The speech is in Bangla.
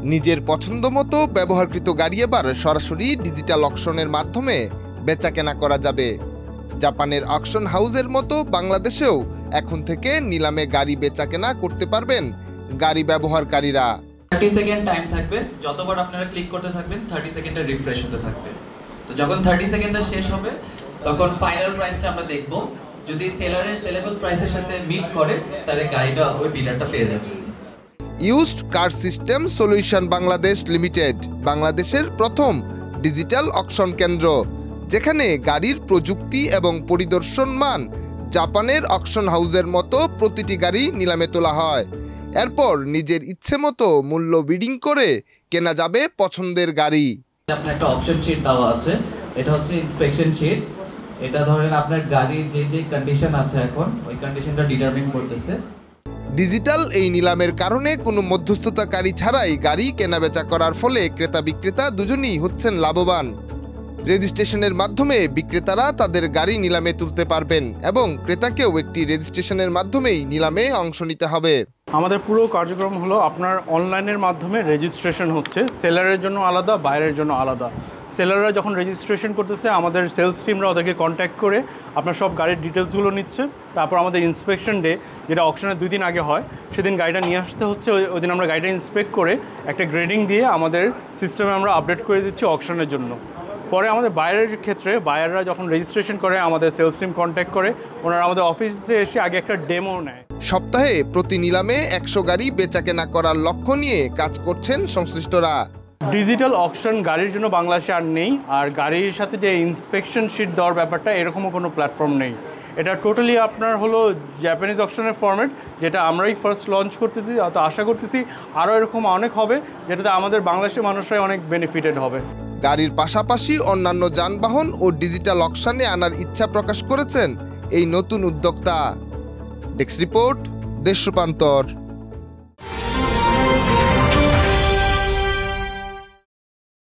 নিজের পছন্দ মতো ব্যবহারকৃত গাড়ি এবার সরাসরি ডিজিটাল অকশনের মাধ্যমে বেচাকেনা করা যাবে। জাপানের অকশন হাউসের মতো বাংলাদেশেও এখন থেকে নিলামে গাড়ি বেচাকেনা করতে পারবেন গাড়ি ব্যবহারকারীরা। 30 সেকেন্ড টাইম থাকবে, যতবার আপনারা ক্লিক করতে থাকবেন 30 সেকেন্ডে রিফ্রেশ হতে থাকবে। তো যখন 30 সেকেন্ডটা শেষ হবে তখন ফাইনাল প্রাইসটা আমরা দেখব, যদি সেলারের সেলেবল প্রাইসের সাথে মিট করে তাহলে গাড়িটা ওই বিডারটা পেয়ে যাবে। Used car system solution Bangladesh limited বাংলাদেশের প্রথম ডিজিটাল অকশন কেন্দ্র, যেখানে গাড়ির প্রযুক্তি এবং পরিদর্শন মান জাপানের অকশন হাউসের মতো প্রতিটি গাড়ি নিলামে তোলা হয়। এরপর নিজের ইচ্ছে মতো মূল্য বিডিং করে কেনা যাবে পছন্দের গাড়ি। আপনার একটা অপশন শিট দেওয়া আছে, এটা হচ্ছে ইন্সপেকশন শিট। এটা ধরেন আপনার গাড়ির যে কন্ডিশন আছে এখন ওই কন্ডিশনটা ডিটারমিন করতেছে। ডিজিটাল এই নিলামের কারণে কোনো মধ্যস্থতাকারী ছাড়াই গাড়ি কেনাবেচা করার ফলে ক্রেতা বিক্রেতা দুজনেই হচ্ছেন লাভবান। রেজিস্ট্রেশনের মাধ্যমে বিক্রেতারা তাদের গাড়ি নিলামে তুলতে পারবেন এবং ক্রেতাকেও একটি রেজিস্ট্রেশনের মাধ্যমেই নিলামে অংশ নিতে হবে। আমাদের পুরো কার্যক্রম হলো আপনার অনলাইনের মাধ্যমে রেজিস্ট্রেশন হচ্ছে, সেলারের জন্য আলাদা, বাইরের জন্য আলাদা। সেলাররা যখন রেজিস্ট্রেশন করতেছে আমাদের সেলস টিমরা ওদেরকে কন্ট্যাক্ট করে আপনার সব গাড়ির ডিটেলসগুলো নিচ্ছে। তারপর আমাদের ইন্সপেকশন ডে, যেটা অকশনের 2 দিন আগে হয়, সেদিন গাড়িটা নিয়ে আসতে হচ্ছে। ওই দিন আমরা গাড়িটা ইন্সপেক্ট করে একটা গ্রেডিং দিয়ে আমাদের সিস্টেমে আমরা আপডেট করে দিচ্ছি অকশনের জন্য। পরে আমাদের বাইরের ক্ষেত্রে বায়াররা যখন রেজিস্ট্রেশন করে আমাদের সেলস টিম কন্ট্যাক্ট করে, ওনারা আমাদের অফিসে এসে আগে একটা ডেমো নেয়। সপ্তাহে প্রতি নিলামে 100 গাড়ি বেচাকেনা করার লক্ষ্য নিয়ে কাজ করছেন সংশ্লিষ্টরা। ডিজিটাল অকশন গাড়ির জন্য বাংলাদেশে আর নেই, আর গাড়ির সাথে যে ইন্সপেকশন শিট দেওয়ার ব্যাপারটা এরকমও কোনো প্ল্যাটফর্ম নেই। এটা টোটালি আপনার হলো জাপানিজ অকশনের ফরম্যাট, যেটা আমরাই ফার্স্ট লঞ্চ করতেছি। তো আশা করতেছি আরও এরকম অনেক হবে, যেটাতে আমাদের বাংলাদেশের মানুষরাই অনেক বেনিফিটেড হবে। গাড়ির পাশাপাশি অন্যান্য যানবাহন ও ডিজিটাল অকশনে আনার ইচ্ছা প্রকাশ করেছেন এই নতুন উদ্যোক্তা। ডেস্ক রিপোর্ট, দেশ রূপান্তর।